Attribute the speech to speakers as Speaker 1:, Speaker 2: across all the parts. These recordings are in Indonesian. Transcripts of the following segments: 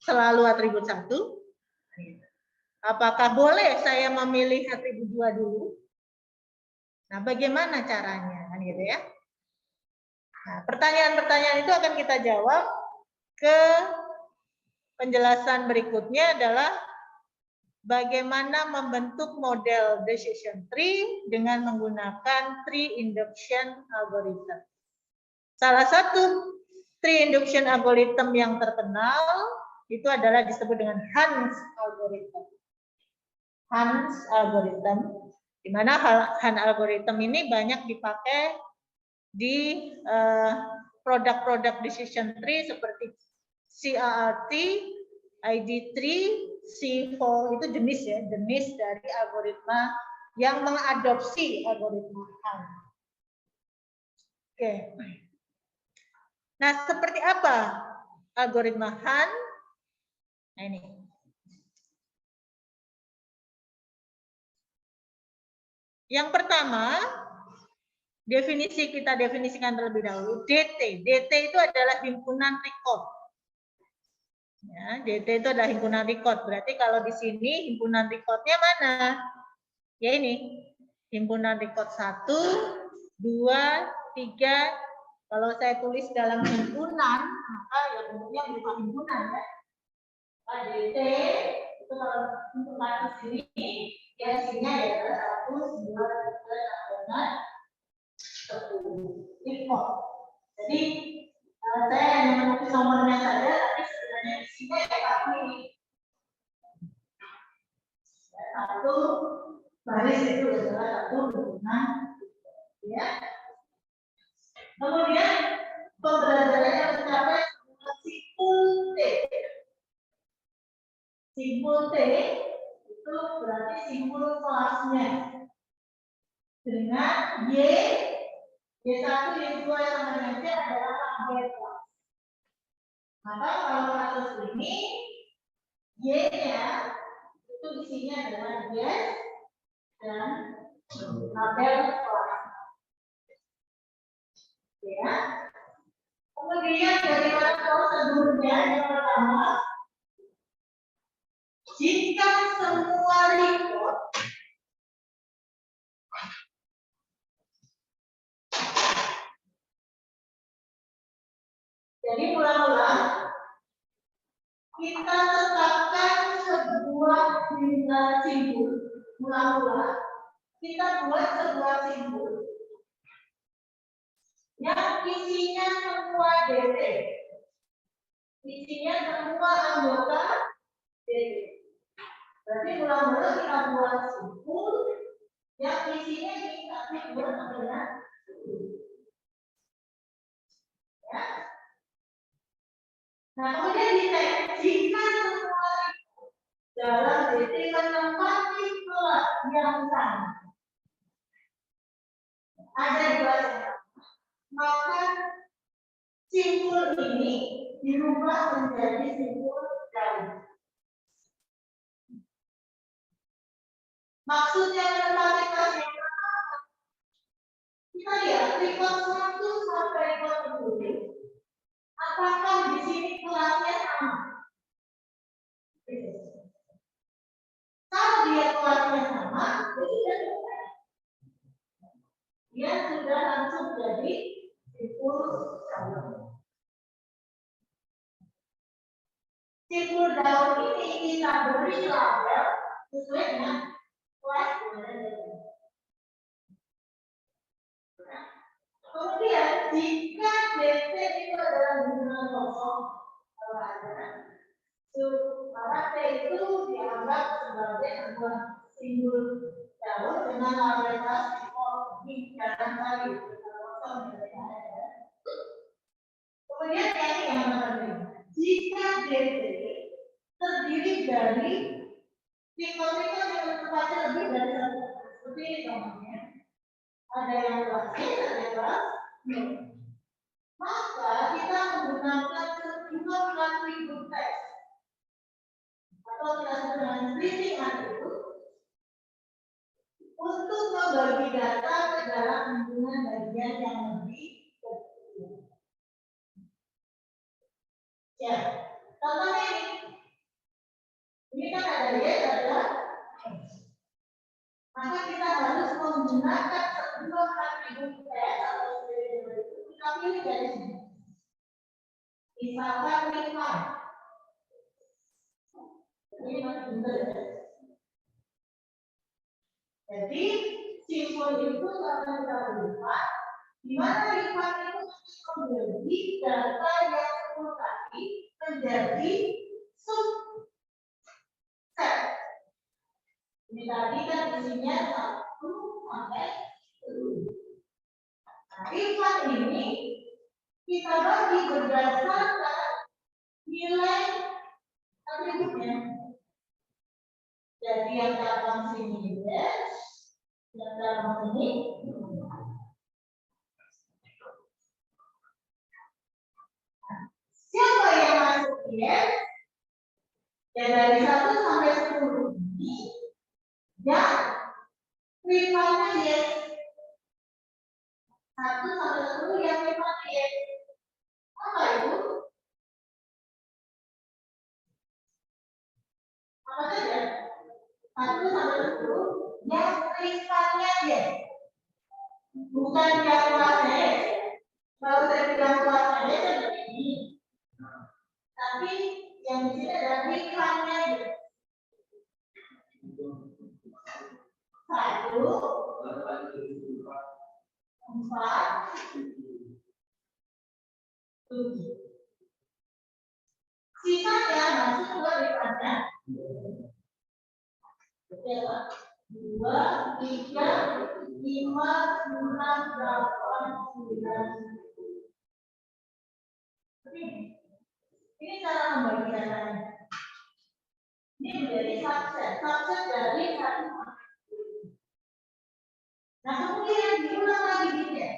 Speaker 1: selalu atribut 1? Apakah boleh saya memilih atribut 2 dulu? Nah, bagaimana caranya? Kan gitu ya. Nah, pertanyaan-pertanyaan itu akan kita jawab ke penjelasan berikutnya adalah bagaimana membentuk model decision tree dengan menggunakan tree induction algorithm. Salah satu tree induction algorithm yang terkenal itu adalah disebut dengan Hans algorithm. Hans algorithm, di mana Hans algorithm ini banyak dipakai di produk-produk decision tree seperti CRT, ID3, C4 itu jenis ya, jenis dari algoritma yang mengadopsi algoritma Hans. Oke. Nah, seperti apa algoritma Hans? Nah, ini. Yang pertama, kita definisikan terlebih dahulu. DT. DT itu adalah himpunan record. Ya, DT itu adalah himpunan record. Berarti kalau di sini himpunan recordnya mana? Ya ini. Himpunan record 1, 2, 3. Kalau saya tulis dalam himpunan, maka ya bentuknya berupa himpunan ya. DT itu kalau untuk kasus ini ya isinya adalah 1, 2, 3, 10. Import. Jadi saya hanya menulis nomornya saja, tapi sebenarnya isinya ya satu ini. Satu baris itu adalah satu hubungan, ya. Kemudian pembelajarannya mencapai simpul T. Simpul T itu berarti simpul kelasnya dengan Y1, Y2 sama dengan C adalah tabel kelas. Maka kalau kasus ini Y-nya itu isinya adalah yes dan tabel kelas. Ya. Kemudian bagaimana prosedurnya? Yang pertama, jika semua record jadi ulang-ulang kita tetapkan sebuah simpul. Ulang-ulang kita buat sebuah simpul yang isinya semua DT. Isinya semua anggota DT. Berarti ulang-ulang kita buat simpul yang isinya kita buat adalah ya. Nah, kemudian dicek jika semua dalam DT menempati kelas yang sama. Ada dua cara. Maka simpul ini dirubah menjadi simpul daun. Maksudnya menempati kelas yang sama. Kita lihat record 1 sampai record 10. Apakah di sini kelasnya sama? Kalau dia kelasnya sama, dia sudah langsung jadi simpul daun. Simpul daun ini kita beri label sesuai dengan kelas. Kemudian jika DT itu adalah hubungan kosong, maka T itu dianggap sebagai sebuah simbol daun dengan label kelas di dalam kali. Kemudian yang penting, jika DT terdiri dari tipe-tipe yang bertepatnya lebih dari satu, seperti ini contohnya. Ada yang kelas C, ada yang kelas B. Maka kita menggunakan sejumlah atribut teks atau kita sebut dengan splitting atribut untuk membagi data ke dalam hubungan bagian yang lebih kecil. Ya, contohnya ini menggunakan sebuah atribut S atau variabel itu, kita pilih dari sini. Misalkan refine. Ini masih benar ya. Jadi simbol itu akan kita berikan, di mana refine itu akan menjadi data yang sepuluh tadi menjadi subset. Ini tadi kan isinya 1 sampai 10. Nah, refine ini kita bagi berdasarkan nilai atributnya. Jadi yang dalam sini yes, yang dalam ini siapa yang masuk yes? Ya dari 1 sampai 10 ini yang refine yes. 1 sampai 10 yang refine yes. Apa itu? Apa saja? 1 sampai 10 yang refine yes. Bukan yang kuasa yes. Kalau saya bilang kuasa yes seperti ini. Tapi yang di sini adalah refine yes. 1, 4, 7. Sisanya masuk ke refine. 2, 3, 5, 6, 8, 9. Ini cara membagi datanya. Ini menjadi subset dari 1. Nah, kemudian diulang lagi di sini.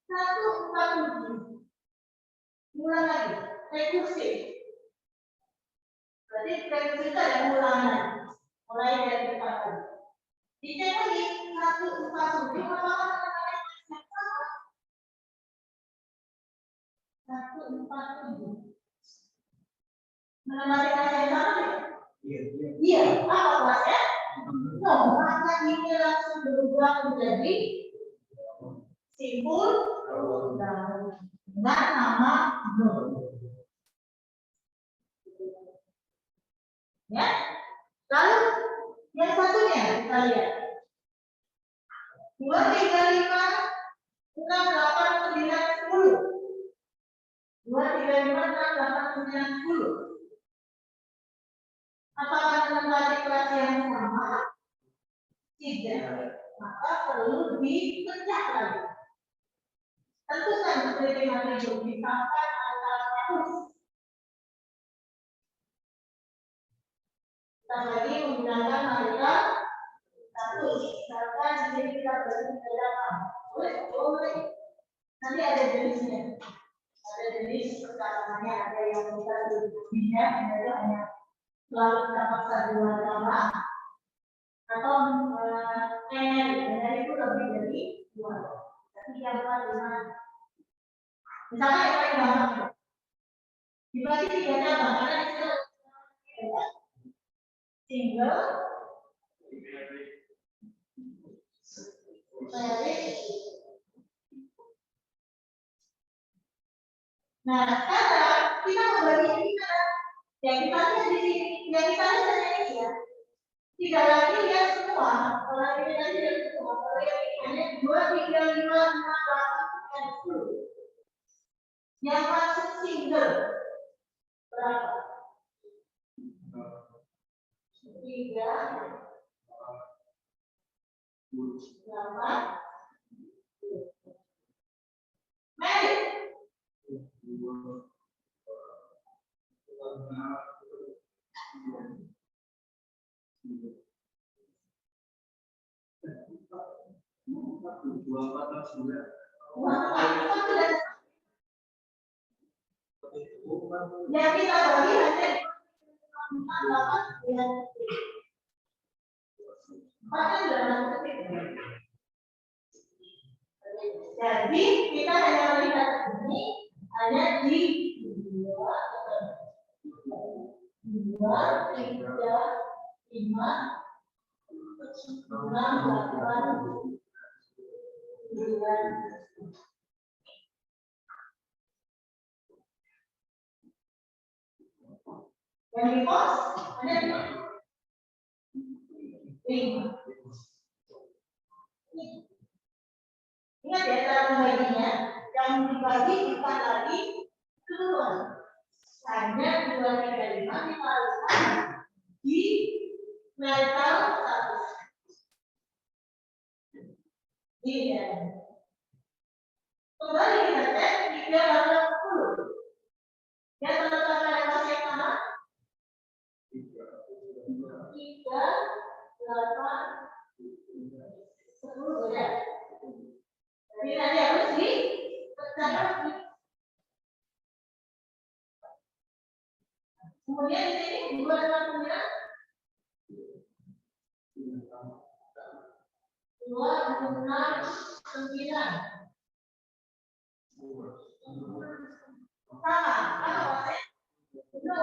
Speaker 1: 1, 4, 7. Ulang lagi, rekursif. Berarti rekursif itu ada ulangan. Mulai dari depan. Dicek lagi 1, 4, 7. Apakah sama? 1, 4, 7. Mengenali kata yang sama? Iya. Apa kelasnya? No, maka ini langsung berubah menjadi simpul dengan nama no. Ya. Lalu yang satunya kita lihat. 2, 3, 5, 6, 8, 9, 10. 2, 3, 5, 6, 8, 9, 10. Apakah menempati kelas yang sama? Tidak. Maka perlu dipecah lagi. Tentukan seperti atribut misalkan antara status. Kita lagi menggunakan marker status. Misalkan di sini kita bagi berapa? Boleh. Nanti ada jenisnya. Ada jenis perkataannya, ada yang kita tulisnya, ada hanya selalu dapat satu nama atau itu lebih dari 2. Tapi yang paling misalnya yang paling gampang dibagi 3 cabang karena itu single, married. Nah, sekarang kita membagi ini yang kita lihat di sini, yang kita lihat ini ya. Tidak lagi yang semua, kalau ini tadi yang semua, kalau yang ini hanya 2, 3, 5, 6, 8, 10. Yang masuk single berapa? 3, 8, married. Yang kita bagi hanya 4, 8, 9. Jadi kita hanya melihat ini hanya di 2, 3, 5, 6, 8, Yang di pos ada 5. Ingat ya cara membaginya, yang dibagi bukan lagi keluar. Hanya 2, 3, 5 dikalikan di level 100. Iya. Kembali kita cek 380. Yang terletak pada yang sama? 3, 8, 10 ya. Jadi tadi harus dipecah lagi. Kemudian di sini 269. 269. Sama, apa maksudnya? No.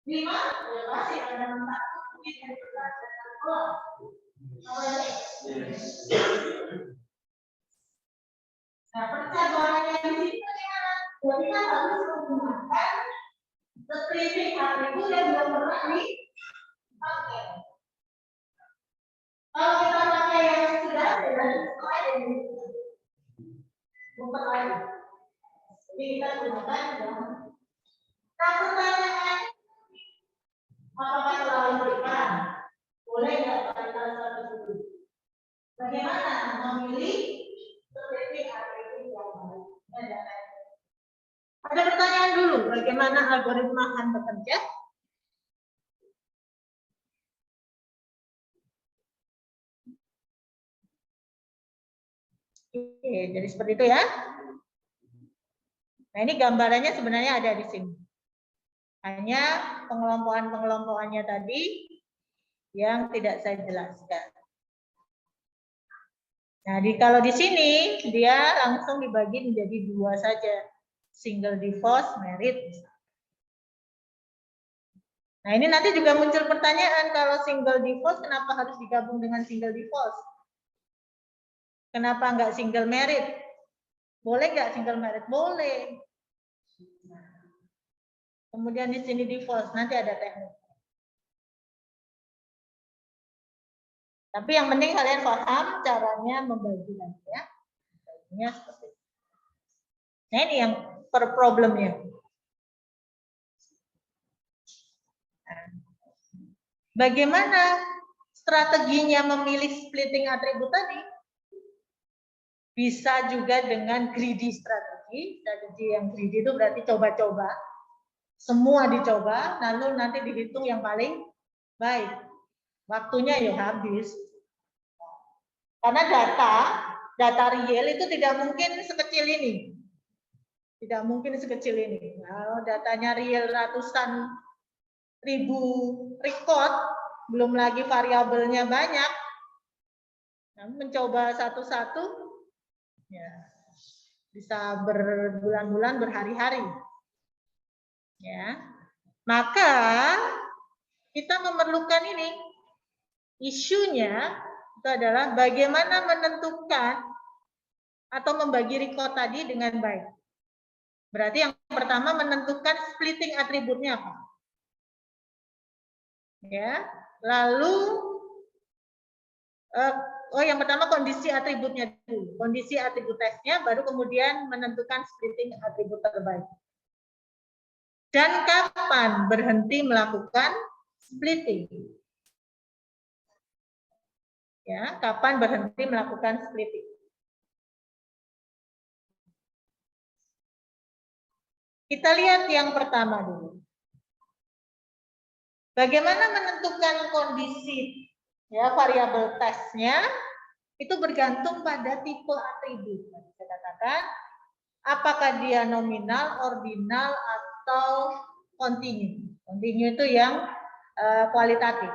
Speaker 1: Lima, ya pasti ada 4. Mungkin ada 4. Nah, percabarannya di sini bagaimana? Jadi kita harus menggunakan splitting atribut yang belum pernah dipakai. Kalau kita pakai yang sudah ada, lain bukan lain. Jadi kita gunakan yang. Nah, pertanyaan, apakah selalu berikan? Boleh nggak kalian satu dulu? Bagaimana memilih splitting atribut yang baik? Ada pertanyaan dulu, bagaimana algoritma akan bekerja? Oke, jadi seperti itu ya. Nah, ini gambarannya sebenarnya ada di sini. Hanya pengelompokan-pengelompokannya tadi yang tidak saya jelaskan. Nah, kalau di sini dia langsung dibagi menjadi 2 saja. Single divorce, married. Nah, ini nanti juga muncul pertanyaan, kalau single divorce kenapa harus digabung dengan single divorce? Kenapa enggak single married? Boleh nggak single married? Boleh. Kemudian di sini divorce, nanti ada teknik. Tapi yang penting kalian paham caranya membagi nanti ya. Baginya seperti itu. Nah, ini yang per problemnya. Bagaimana strateginya memilih splitting atribut tadi? Bisa juga dengan greedy strategi. Strategi yang greedy itu berarti coba-coba. Semua dicoba, lalu nanti dihitung yang paling baik. Waktunya ya habis. Karena data real itu tidak mungkin sekecil ini. Tidak mungkin sekecil ini. Kalau datanya real ratusan ribu record, belum lagi variabelnya banyak. Nah, mencoba satu-satu, ya bisa berbulan-bulan, berhari-hari. Ya, maka kita memerlukan ini. Isunya itu adalah bagaimana menentukan atau membagi record tadi dengan baik. Berarti yang pertama menentukan splitting atributnya apa. Ya, lalu yang pertama kondisi atributnya dulu, kondisi atribut tesnya, baru kemudian menentukan splitting atribut terbaik. Dan kapan berhenti melakukan splitting? Ya, kapan berhenti melakukan splitting? Kita lihat yang pertama dulu. Bagaimana menentukan kondisi ya variabel tesnya? Itu bergantung pada tipe atribut. Saya katakan, apakah dia nominal, ordinal, atau kontinu. Kontinu itu yang kuantitatif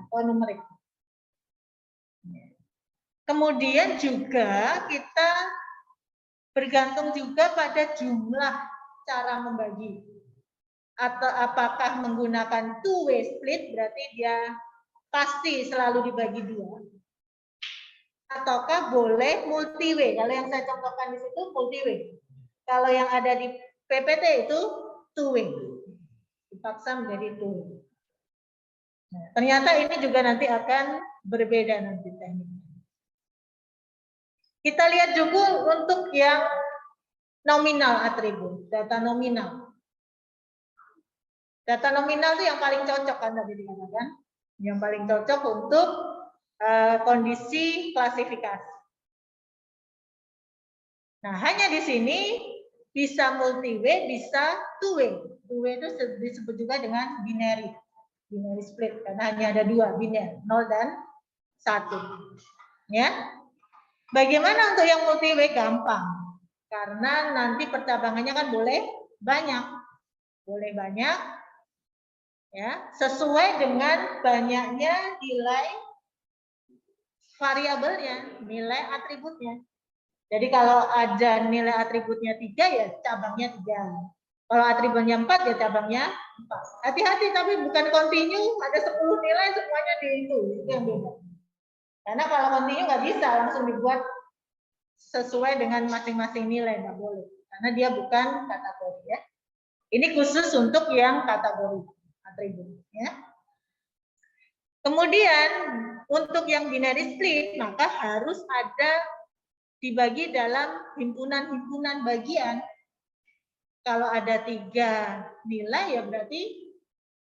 Speaker 1: atau numerik. Kemudian juga kita bergantung juga pada jumlah cara membagi. atau apakah menggunakan two-way split, berarti dia pasti selalu dibagi dua, ataukah boleh multi-way. Kalau yang saya contohkan di situ multi-way. Kalau yang ada di PPT itu two-way, dipaksa menjadi two-way. Nah, ternyata ini juga nanti akan berbeda nanti tekniknya. Kita lihat juga untuk yang nominal atribut, data nominal. Data nominal itu yang paling cocok kan tadi dikatakan, yang paling cocok untuk kondisi klasifikasi. Nah, hanya di sini bisa multi-way, bisa two-way. Two-way itu disebut juga dengan binary split, karena hanya ada dua, biner, 0 dan 1. Ya. Bagaimana untuk yang multi-way? Gampang. Karena nanti percabangannya kan boleh banyak. Boleh banyak, ya, sesuai dengan banyaknya nilai variabelnya, nilai atributnya. Jadi kalau ada nilai atributnya 3, ya cabangnya 3. Kalau atributnya 4, ya cabangnya 4. Hati-hati, tapi bukan kontinu, ada 10 nilai semuanya di itu yang beda. Karena kalau kontinu nggak bisa langsung dibuat sesuai dengan masing-masing nilai, nggak boleh. Karena dia bukan kategori, ya. Ini khusus untuk yang kategori atribut, ya. Kemudian untuk yang binary split, maka harus ada dibagi dalam himpunan-himpunan bagian. Kalau ada 3 nilai, ya berarti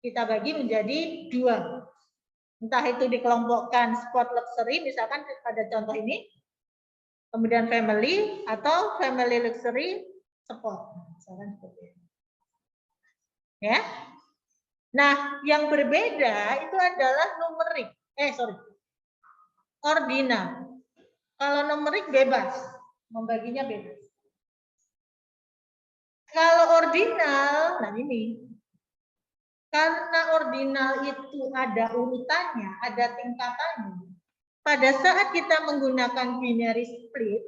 Speaker 1: kita bagi menjadi 2. Entah itu dikelompokkan sport luxury, misalkan pada contoh ini, kemudian family, atau family luxury sport, misalkan seperti ini. Ya. Nah, yang berbeda itu adalah numerik. Ordinal. Kalau numerik bebas, membaginya bebas. Kalau ordinal, nah ini, karena ordinal itu ada urutannya, ada tingkatannya. Pada saat kita menggunakan binary split,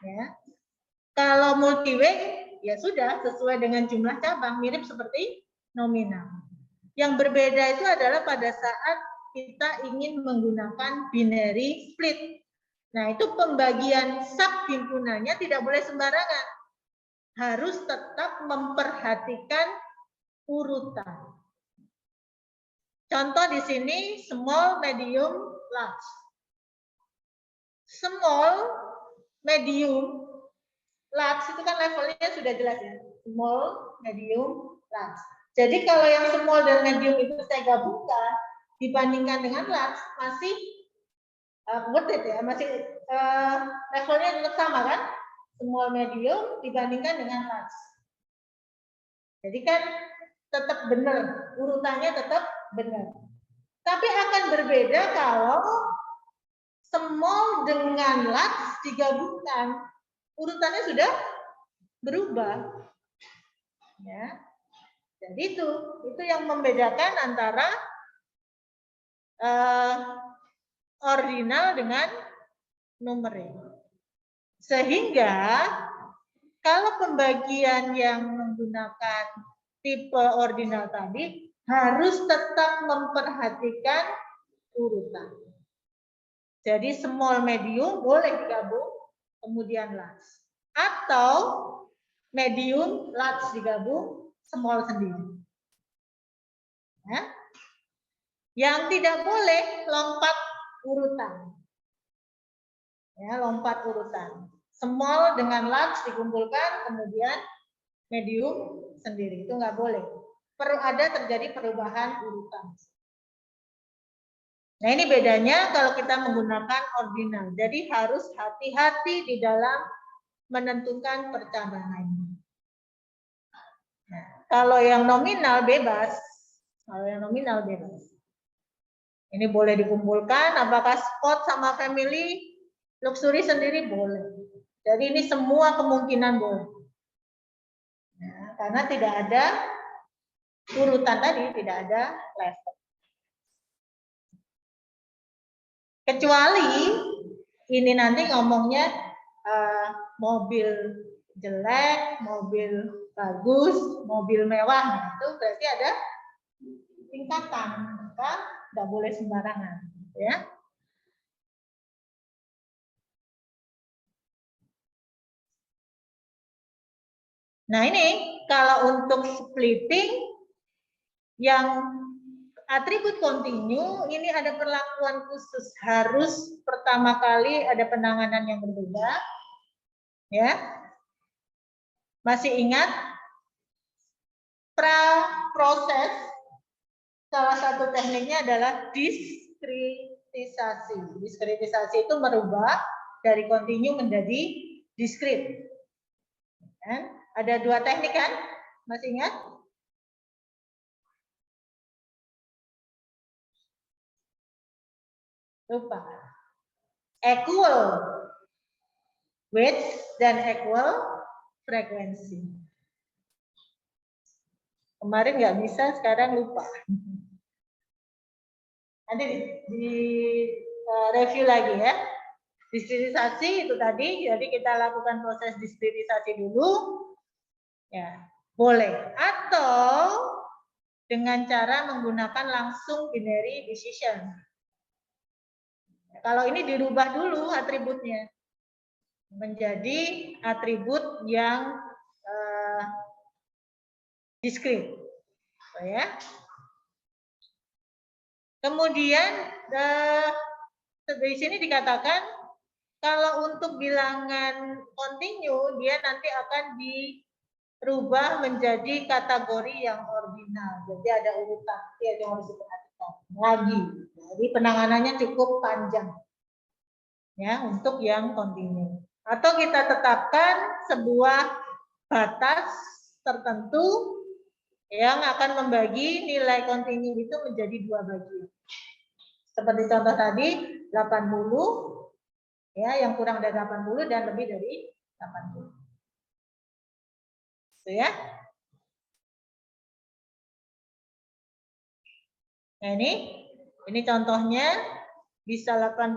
Speaker 1: ya, kalau multi-way, ya sudah sesuai dengan jumlah cabang, mirip seperti nominal. Yang berbeda itu adalah pada saat kita ingin menggunakan binary split. Nah, itu pembagian subhimpunannya tidak boleh sembarangan. Harus tetap memperhatikan urutan. Contoh di sini small, medium, large. Small, medium, large itu kan levelnya sudah jelas ya. Small, medium, large. Jadi kalau yang small dan medium itu saya gabungkan dibandingkan dengan large masih worth it ya, masih levelnya tetap sama kan? Small, medium dibandingkan dengan large. Jadi kan tetap benar, urutannya tetap benar. Tapi akan berbeda kalau small dengan large digabungkan, urutannya sudah berubah. Ya. Jadi itu yang membedakan antara ordinal dengan numerik. Sehingga kalau pembagian yang menggunakan tipe ordinal tadi harus tetap memperhatikan urutan. Jadi small, medium boleh digabung, kemudian large. Atau medium, large digabung, small sendiri. Ya. Yang tidak boleh lompat urutan. Ya, lompat urutan. Small dengan large dikumpulkan, kemudian medium sendiri. Itu nggak boleh. Perlu ada terjadi perubahan urutan. Nah, ini bedanya kalau kita menggunakan ordinal. Jadi harus hati-hati di dalam menentukan percabangannya. Nah, kalau yang nominal bebas. Kalau yang nominal bebas. Ini boleh dikumpulkan, apakah spot sama family, luxury sendiri boleh. Jadi ini semua kemungkinan boleh. Nah, karena tidak ada urutan tadi, tidak ada level. Kecuali ini nanti ngomongnya mobil jelek, mobil bagus, mobil mewah, nah, itu berarti ada tingkatan, maka nggak boleh sembarangan, ya. Nah ini kalau untuk splitting yang atribut kontinu ini ada perlakuan khusus, harus pertama kali ada penanganan yang berbeda, ya. Masih ingat proses salah satu tekniknya adalah diskritisasi. Diskritisasi itu merubah dari kontinu menjadi diskrit. Dan ada dua teknik kan? Masih ingat? Lupa. Equal width dan equal frekuensi. Kemarin nggak bisa, sekarang lupa. Nanti di review lagi ya. Diskritisasi itu tadi, jadi kita lakukan proses diskritisasi dulu. Ya, boleh. Atau dengan cara menggunakan langsung binary decision. Kalau ini dirubah dulu atributnya menjadi atribut yang diskrit, ya. Kemudian di sini dikatakan kalau untuk bilangan kontinu dia nanti akan dirubah menjadi kategori yang ordinal. Jadi ada urutan yang harus diperhatikan lagi. Jadi penanganannya cukup panjang, ya, untuk yang kontinu. Atau kita tetapkan sebuah batas tertentu yang akan membagi nilai kontinu itu menjadi dua bagian. Seperti contoh tadi 80, ya, yang kurang dari 80 dan lebih dari 80. Itu ya. Nah, ini contohnya bisa 80,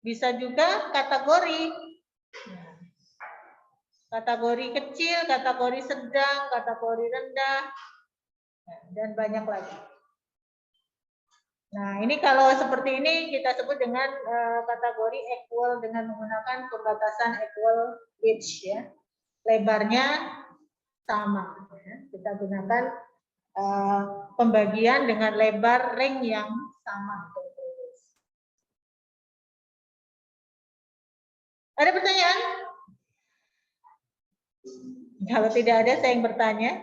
Speaker 1: bisa juga kategori. Kategori kecil, kategori sedang, kategori rendah, dan banyak lagi. Nah, ini kalau seperti ini kita sebut dengan kategori equal dengan menggunakan pembatasan equal width, ya. Lebarnya sama. Ya. Kita gunakan pembagian dengan lebar ring yang sama. Ada pertanyaan? Kalau tidak ada, saya yang bertanya.